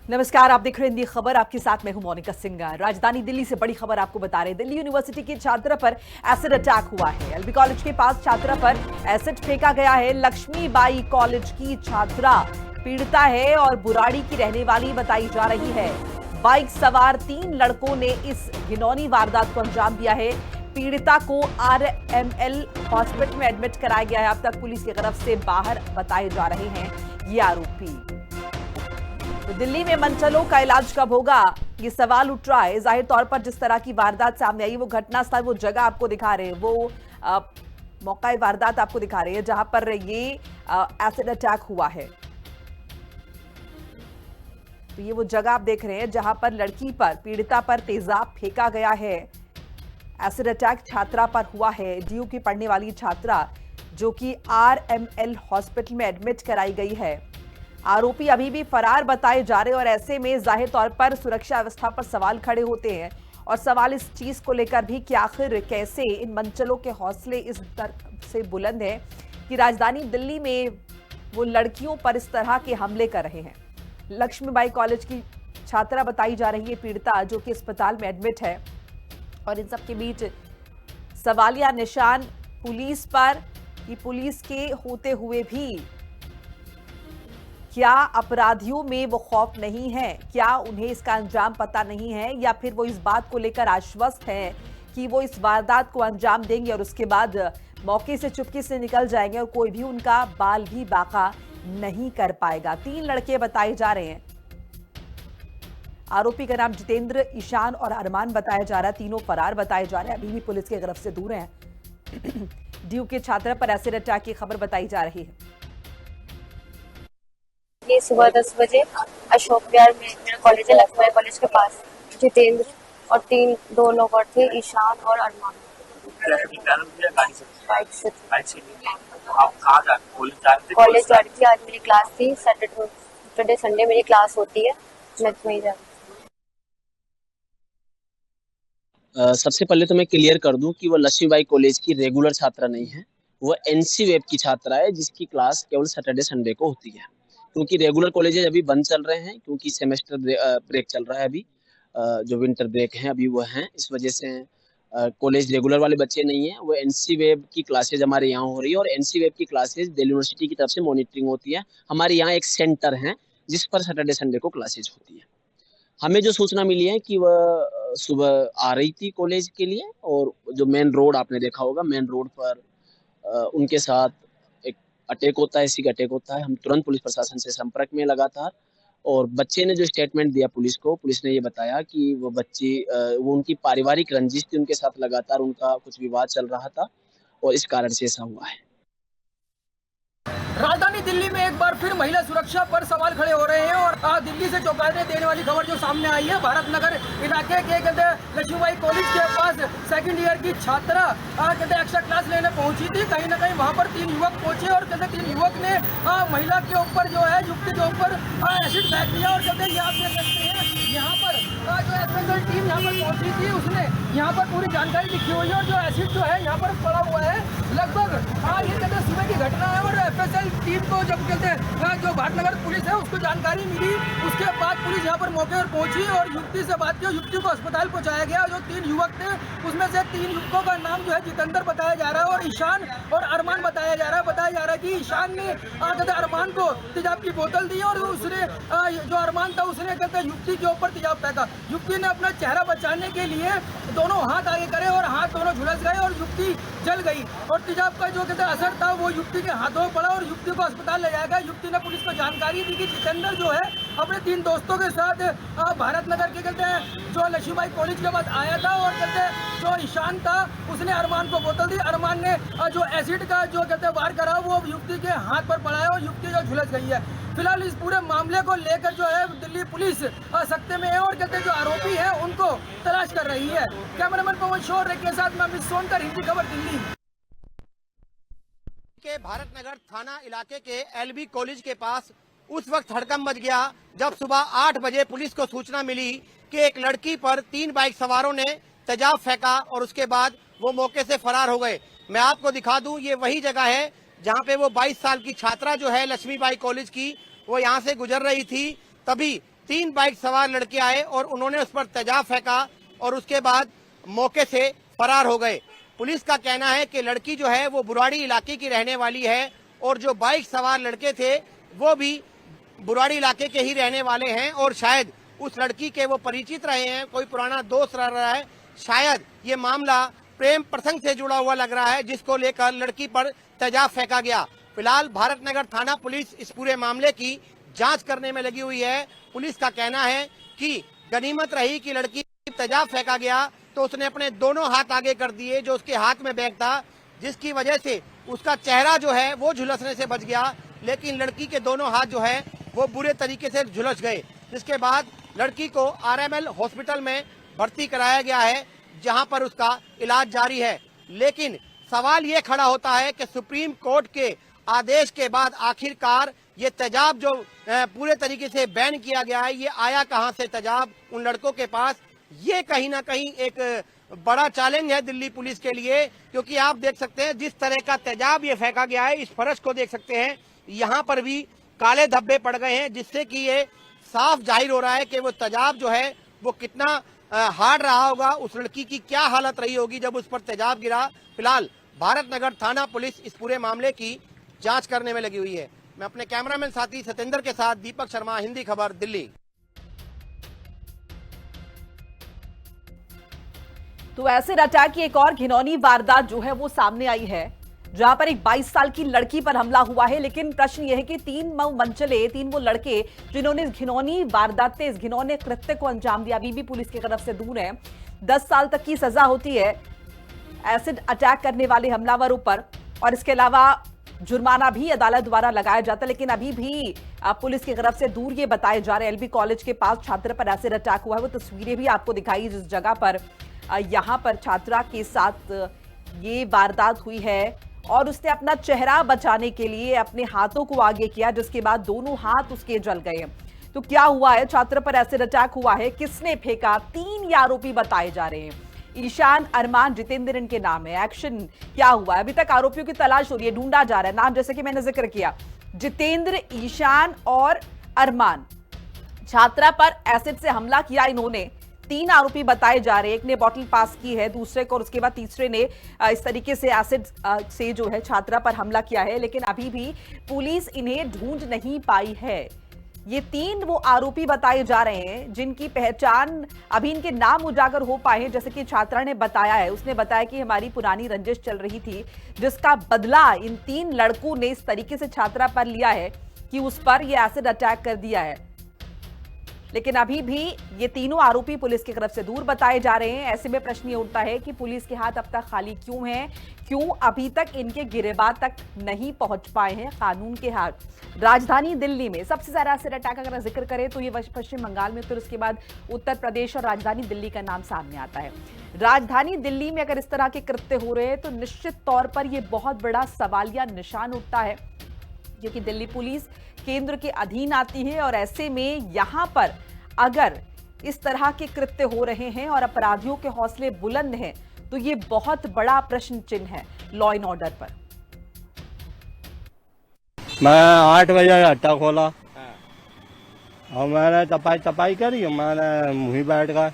नमस्कार, आप देख रहे हैं हिंदी खबर। आपके साथ मैं हूं मोनिका सिंह। राजधानी दिल्ली से बड़ी खबर आपको बता रहे हैं। दिल्ली यूनिवर्सिटी की छात्रा पर एसिड अटैक हुआ है। एलबी कॉलेज के पास छात्रा पर एसिड फेंका गया है। लक्ष्मीबाई कॉलेज की छात्रा पीड़िता है और बुराड़ी की रहने वाली बताई जा रही है। बाइक सवार 3 लड़कों ने इस घिनौनी वारदात को अंजाम दिया है। पीड़िता को आरएमएल हॉस्पिटल में एडमिट कराया गया है। अब तक पुलिस की तरफ से बाहर बताए जा रहे हैं ये आरोपी। तो दिल्ली में मनचलों का इलाज कब होगा, ये सवाल उठ रहा है। जाहिर तौर पर जिस तरह की वारदात सामने आई, वो घटनास्थल, वो जगह आपको दिखा रहे हैं, वो मौका वारदात आपको दिखा रहे हैं जहां पर ये एसिड अटैक हुआ है। तो ये वो जगह आप देख रहे हैं जहां पर लड़की पर, पीड़िता पर तेजाब फेंका गया है। एसिड अटैक छात्रा पर हुआ है। डीयू की पढ़ने वाली छात्रा जो कि आरएमएल हॉस्पिटल में एडमिट कराई गई है। आरोपी अभी भी फरार बताए जा रहे हैं और ऐसे में जाहिर तौर पर सुरक्षा व्यवस्था पर सवाल खड़े होते हैं। और सवाल इस चीज को लेकर भी कि आखिर कैसे इन मनचलों के हौसले इस तरह से बुलंद हैं कि राजधानी दिल्ली में वो लड़कियों पर इस तरह के हमले कर रहे हैं। लक्ष्मीबाई कॉलेज की छात्रा बताई जा रही है पीड़िता, जो कि अस्पताल में एडमिट है। और इन सब के बीच सवालिया निशान पुलिस पर कि पुलिस के होते हुए भी क्या अपराधियों में वो खौफ नहीं है, क्या उन्हें इसका अंजाम पता नहीं है, या फिर वो इस बात को लेकर आश्वस्त हैं कि वो इस वारदात को अंजाम देंगे और उसके बाद मौके से चुपके से निकल जाएंगे और कोई भी उनका बाल भी बाका नहीं कर पाएगा। 3 लड़के बताए जा रहे हैं। आरोपी का नाम जितेंद्र, ईशान और अरमान बताया जा रहा है। तीनों फरार बताए जा रहे हैं, अभी भी पुलिस की गिरफ्त से दूर हैं। डीयू के छात्रा पर एसिड अटैक की खबर बताई जा रही है। ये सुबह 10 बजे अशोक विहार में मेरा कॉलेज है, लक्ष्मीबाई कॉलेज के पास। जितेंद्र और 2 लोग और थे, ईशान और अरमान। बाइक से कॉलेज जा रही थी। आज मेरी क्लास थी। सैटरडे संडे मेरी क्लास होती है, मैं वहीं जा रही थी। सबसे पहले तो मैं क्लियर कर दूं कि वो लक्ष्मीबाई कॉलेज की रेगुलर छात्रा नहीं है। वो एनसी वेब की छात्रा है, जिसकी क्लास केवल सैटरडे संडे को होती है। क्योंकि रेगुलर कॉलेजेस अभी बंद चल रहे हैं, क्योंकि सेमेस्टर ब्रेक चल रहा है अभी, जो विंटर ब्रेक है अभी वो हैं। इस वजह से कॉलेज रेगुलर वाले बच्चे नहीं है। वो एनसी वेब की क्लासेज हमारे यहाँ हो रही है और एनसी वेब की क्लासेज दिल्ली यूनिवर्सिटी की तरफ से मॉनिटरिंग होती है। हमारे यहाँ एक सेंटर है जिस पर सैटरडे संडे को क्लासेज होती है। हमें जो सूचना मिली है कि वह सुबह आ रही थी कॉलेज के लिए, और जो मेन रोड आपने देखा होगा, मेन रोड पर उनके साथ एक अटैक होता है, इसी का अटैक होता है। हम तुरंत पुलिस प्रशासन से संपर्क में लगातार, और बच्चे ने जो स्टेटमेंट दिया पुलिस को, पुलिस ने ये बताया कि वो बच्ची, वो उनकी पारिवारिक रंजिश थी, उनके साथ लगातार उनका कुछ विवाद चल रहा था और इस कारण से ऐसा हुआ है। राजधानी दिल्ली में एक बार फिर महिला सुरक्षा पर सवाल खड़े हो रहे हैं और दिल्ली से चौंकाने देने वाली खबर जो सामने आई है। भारत नगर इलाके के कहते लक्ष्मीबाई कॉलेज के पास सेकंड ईयर की छात्रा कहते एक्स्ट्रा क्लास लेने पहुंची थी। कहीं ना कहीं वहां पर 3 युवक पहुंचे और कहते 3 युवक ने महिला के ऊपर जो है, युवती के ऊपर एसिड फेंक दिया। और कहते ये आप देख सकते हैं, यहाँ पर जो स्पेशल टीम यहाँ पर पहुंची थी, उसने यहाँ पर पूरी जानकारी लिखी हुई है। और जो एसिड जो है यहाँ पर पड़ा हुआ है, लगभग ये कहते सुबह की घटना है। और एफएसएल टीम को जब कहते हैं जो भारत नगर पुलिस है उसको जानकारी मिली, उसके बाद पुलिस यहाँ पर मौके पर पहुंची और युवती से बात की। युवती को अस्पताल पहुंचाया गया। जो 3 युवक थे, उसमें से 3 युवकों का नाम जो है जितेंद्र बताया जा रहा है और ईशान और अरमान बताया जा रहा है। बताया जा रहा है कि ईशान ने कहते अरमान को तेजाब की बोतल दी और उसने जो अरमान था उसने कहते युवती के ऊपर तेजाब फेंका। युवती ने अपना चेहरा बचाने के लिए दोनों हाथ आगे करे और हाथ दोनों झुलस गए और युवती जल गई। और तेजाब का जो कहते असर था वो युवती के हाथों में पड़ा और युवती को अस्पताल ले जाया गया। युवती ने पुलिस को जानकारी दी कि जितेंद्र जो है अपने 3 दोस्तों के साथ भारत नगर के कहते हैं जो लक्ष्मीबाई कॉलेज के बाद आया था। और कहते जो ईशान था उसने अरमान को बोतल दी। अरमान ने जो एसिड का जो कहते वार करा वो युवती के हाथ पर पड़ा है और युवती जो झुलस गई है। फिलहाल इस पूरे मामले को लेकर जो है दिल्ली पुलिस सख्ते में है और कहते जो आरोपी है उनको तलाश कर रही है। कैमरामैन पवन शोर के साथ मैं अमित सोनकर, हिंदी खबर, दिल्ली। के भारत नगर थाना इलाके के एलबी कॉलेज के पास उस वक्त हड़कंप मच गया जब सुबह 8 बजे पुलिस को सूचना मिली कि एक लड़की पर 3 बाइक सवारों ने तेजाब फेंका और उसके बाद वो मौके से फरार हो गए। मैं आपको दिखा दूं, ये वही जगह है जहां पे वो 22 साल की छात्रा जो है लक्ष्मीबाई कॉलेज की, वो यहाँ से गुजर रही थी। तभी 3 बाइक सवार लड़के आए और उन्होंने उस पर तेजाब फेंका और उसके बाद मौके से फरार हो गए। पुलिस का कहना है कि लड़की जो है वो बुराड़ी इलाके की रहने वाली है और जो बाइक सवार लड़के थे वो भी बुराड़ी इलाके के ही रहने वाले हैं और शायद उस लड़की के वो परिचित रहे हैं, कोई पुराना दोस्त रहा है। शायद ये मामला प्रेम प्रसंग से जुड़ा हुआ लग रहा है, जिसको लेकर लड़की पर तेजाब फेंका गया। फिलहाल भारत नगर थाना पुलिस इस पूरे मामले की जांच करने में लगी हुई है। पुलिस का कहना है कि गनीमत रही कि लड़की तेजाब फेंका गया तो उसने अपने दोनों हाथ आगे कर दिए, जो उसके हाथ में बैग था, जिसकी वजह से उसका चेहरा जो है वो झुलसने से बच गया, लेकिन लड़की के दोनों हाथ जो है वो बुरे तरीके से झुलस गए, जिसके बाद लड़की को आरएमएल हॉस्पिटल में भर्ती कराया गया है, जहां पर उसका इलाज जारी है। लेकिन सवाल ये खड़ा होता है कि सुप्रीम कोर्ट के आदेश के बाद आखिरकार ये तेजाब जो पूरे तरीके से बैन किया गया है, ये आया कहां से तेजाब उन लड़कों के पास, ये कहीं ना कहीं एक बड़ा चैलेंज है दिल्ली पुलिस के लिए। क्योंकि आप देख सकते हैं जिस तरह का तेजाब ये फेंका गया है, इस फर्श को देख सकते हैं, यहाँ पर भी काले धब्बे पड़ गए हैं, जिससे कि ये साफ जाहिर हो रहा है कि वो तेजाब जो है वो कितना हार्ड रहा होगा, उस लड़की की क्या हालत रही होगी जब उस पर तेजाब गिरा। फिलहाल भारत नगर थाना पुलिस इस पूरे मामले की जांच करने में लगी हुई है। मैं अपने कैमरामैन साथी सतेंद्र के साथ दीपक शर्मा, हिंदी खबर, दिल्ली। तो एसिड अटैक की एक और घिनौनी वारदात जो है वो सामने आई है, जहां पर एक 22 साल की लड़की पर हमला हुआ है। लेकिन प्रश्न यह है कि 3 वो लड़के जिन्होंने इस घिनौनी वारदात, इस घिनौने कृत्य को अंजाम दिया, अभी भी पुलिस की तरफ से दूर है। 10 साल तक की सजा होती है एसिड अटैक करने वाले हमलावरों पर, और इसके अलावा जुर्माना भी अदालत द्वारा लगाया जाता है। लेकिन अभी भी पुलिस की तरफ से दूर ये बताए जा रहे हैं, एलबी कॉलेज के पास छात्र पर एसिड अटैक हुआ है। वो तस्वीरें भी आपको दिखाई जिस जगह पर यहां पर छात्रा के साथ ये वारदात हुई है, और उसने अपना चेहरा बचाने के लिए अपने हाथों को आगे किया, जिसके बाद दोनों हाथ उसके जल गए। तो क्या हुआ है, छात्र पर एसिड अटैक हुआ है, किसने फेंका? 3 आरोपी बताए जा रहे हैं। ईशान, अरमान, जितेंद्र इनके नाम है। एक्शन क्या हुआ है, अभी तक आरोपियों की तलाश हो रही है, ढूंढा जा रहा है। नाम जैसे कि मैंने जिक्र किया, जितेंद्र, ईशान और अरमान। छात्रा पर एसिड से हमला किया इन्होंने। 3 आरोपी बताए जा रहे हैं, एक ने बॉटल पास की है, दूसरे को, और उसके बाद तीसरे ने इस तरीके से एसिड से जो है छात्रा पर हमला किया है। लेकिन अभी भी पुलिस इन्हें ढूंढ नहीं पाई है। ये 3 वो आरोपी बताए जा रहे हैं जिनकी पहचान अभी इनके नाम उजागर हो पाए हैं। जैसे कि छात्रा ने बताया है, उसने बताया कि हमारी पुरानी रंजिश चल रही थी, जिसका बदला इन 3 लड़कों ने इस तरीके से छात्रा पर लिया है कि उस पर यह एसिड अटैक कर दिया है। लेकिन अभी भी ये तीनों आरोपी पुलिस की तरफ से दूर बताए जा रहे हैं। ऐसे में प्रश्न ये उठता है कि पुलिस के हाथ अब तक खाली क्यों हैं? क्यों अभी तक इनके गिरफ्तार तक नहीं पहुंच पाए हैं कानून के हाथ? राजधानी दिल्ली में सबसे ज्यादा एसिड अटैक अगर जिक्र करें तो ये पश्चिम बंगाल में, फिर उसके बाद उत्तर प्रदेश और राजधानी दिल्ली का नाम सामने आता है। राजधानी दिल्ली में अगर इस तरह के कृत्य हो रहे हैं तो निश्चित तौर पर यह बहुत बड़ा सवालिया निशान उठता है, क्योंकि दिल्ली पुलिस केंद्र के अधीन आती है, और ऐसे में यहां पर अगर इस तरह के कृत्य हो रहे हैं और अपराधियों के हौसले बुलंद हैं, तो ये बहुत बड़ा प्रश्न चिन्ह है लॉ एंड ऑर्डर पर। मैं 8 बजे अट्टा खोला और मैंने चपाई करी, मैंने मुँह बैठ गया,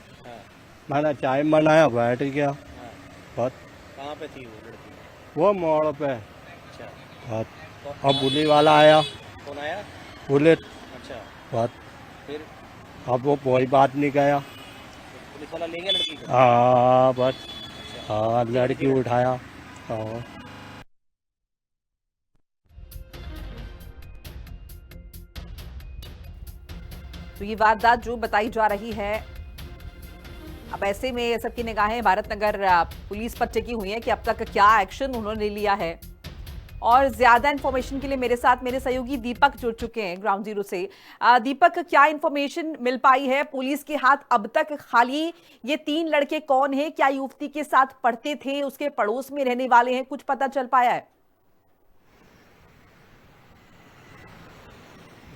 मैंने चाय बनाया, बैठ गया। बस। कहाँ पे थी वो लड़की? वो मोड़ पे। अच्छा। बस। अब पुलिस वाला आया। कौन आया? पुलिस। अच्छा। बस। फिर अब वो कोई बात नहीं कहा। पुलिस वाला ले गया लड़की को? हाँ बस। अच्छा। हाँ लड़की उठाया। हाँ। तो ये वारदात जो बताई जा रही है, अब ऐसे में सबकी निगाहें भारत नगर पुलिस पर टिकी हुई है कि अब तक क्या एक्शन उन्होंने लिया है। और ज्यादा इंफॉर्मेशन के लिए मेरे साथ मेरे सहयोगी दीपक जुड़ चुके हैं ग्राउंड जीरो से। दीपक, क्या इंफॉर्मेशन मिल पाई है? पुलिस के हाथ अब तक खाली ये 3 लड़के कौन है? क्या युवती के साथ पढ़ते थे, उसके पड़ोस में रहने वाले हैं? कुछ पता चल पाया है?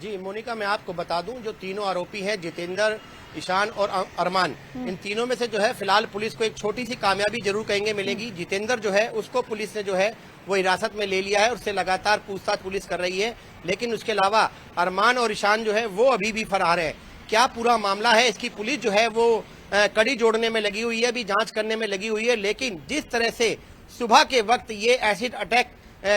जी मोनिका, मैं आपको बता दूं, जो तीनों आरोपी हैं, जितेंद्र, ईशान और अरमान, इन तीनों में से जो है फिलहाल पुलिस को एक छोटी सी कामयाबी जरूर कहेंगे मिलेगी। जितेंद्र जो है उसको पुलिस ने जो है वो हिरासत में ले लिया है और उससे लगातार पूछताछ पुलिस कर रही है। लेकिन उसके अलावा अरमान और ईशान जो है वो अभी भी फरार है। क्या पूरा मामला है, इसकी पुलिस जो है वो कड़ी जोड़ने में लगी हुई है, अभी जांच करने में लगी हुई है। लेकिन जिस तरह से सुबह के वक्त ये एसिड अटैक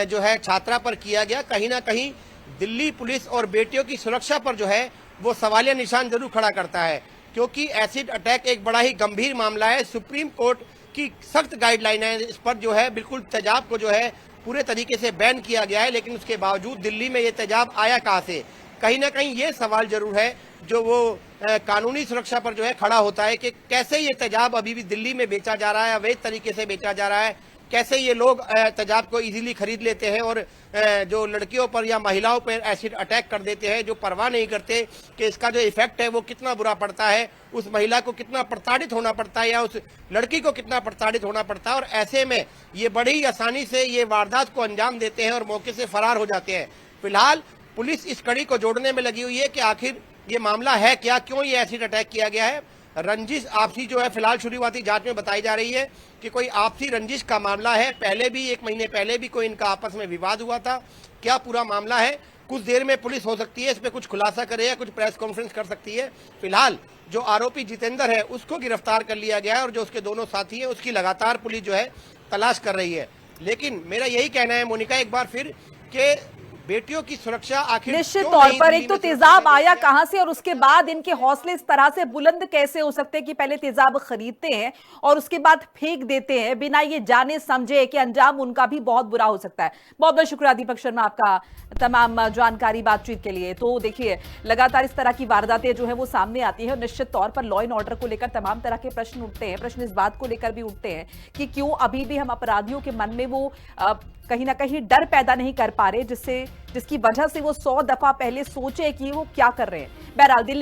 जो है छात्रा पर किया गया, कहीं ना कहीं दिल्ली पुलिस और बेटियों की सुरक्षा पर जो है वो सवालिया निशान जरूर खड़ा करता है, क्योंकि एसिड अटैक एक बड़ा ही गंभीर मामला है। सुप्रीम कोर्ट की सख्त गाइडलाइन है, इस पर जो है बिल्कुल तेजाब को जो है पूरे तरीके से बैन किया गया है। लेकिन उसके बावजूद दिल्ली में ये तेजाब आया कहां से, कहीं ना कहीं ये सवाल जरूर है जो वो कानूनी सुरक्षा पर जो है खड़ा होता है कि कैसे ये तेजाब अभी भी दिल्ली में बेचा जा रहा है, अवैध तरीके से बेचा जा रहा है, कैसे ये लोग तेजाब को इजीली खरीद लेते हैं और जो लड़कियों पर या महिलाओं पर एसिड अटैक कर देते हैं, जो परवाह नहीं करते कि इसका जो इफेक्ट है वो कितना बुरा पड़ता है, उस महिला को कितना प्रताड़ित होना पड़ता है या उस लड़की को कितना प्रताड़ित होना पड़ता है। और ऐसे में ये बड़ी आसानी से ये वारदात को अंजाम देते हैं और मौके से फरार हो जाते हैं। फिलहाल पुलिस इस कड़ी को जोड़ने में लगी हुई है कि आखिर ये मामला है क्या, क्यों ये एसिड अटैक किया गया है। रंजिश आपसी जो है फिलहाल शुरुआती जांच में बताई जा रही है कि कोई आपसी रंजिश का मामला है। पहले भी 1 महीने पहले भी कोई इनका आपस में विवाद हुआ था। क्या पूरा मामला है, कुछ देर में पुलिस हो सकती है इस पे कुछ खुलासा करे या कुछ प्रेस कॉन्फ्रेंस कर सकती है। फिलहाल जो आरोपी जितेंद्र है उसको गिरफ्तार कर लिया गया है और जो उसके दोनों साथी हैं उसकी लगातार पुलिस जो है तलाश कर रही है। लेकिन मेरा यही कहना है मोनिका एक बार फिर कि बेटियों की सुरक्षा आखिर निश्चित क्यों तौर नहीं पर दिल्ली एक तो में तेजाब सुरक्षा आया देते हैं? कहां से और उसके बाद इनके हौसले इस तरह से बुलंद कैसे हो सकते हैं कि पहले तेजाब खरीदते हैं और उसके बाद फेंक देते हैं बिना ये जाने समझे कि अंजाम उनका भी बहुत बुरा हो सकता है। बहुत बहुत शुक्रिया दीपक शर्मा आपका तमाम जानकारी बातचीत के लिए। तो देखिए लगातार इस तरह की वारदातें जो है वो सामने आती है और निश्चित तौर पर लॉ एंड ऑर्डर को लेकर तमाम तरह के प्रश्न उठते हैं। प्रश्न इस बात को लेकर भी उठते हैं कि क्यों अभी भी हम अपराधियों के मन में वो कहीं ना कहीं डर पैदा नहीं कर पा रहे जिसकी वजह से वो 100 दफा पहले सोचे कि वो क्या कर रहे हैं। बहरहाल दिल्ली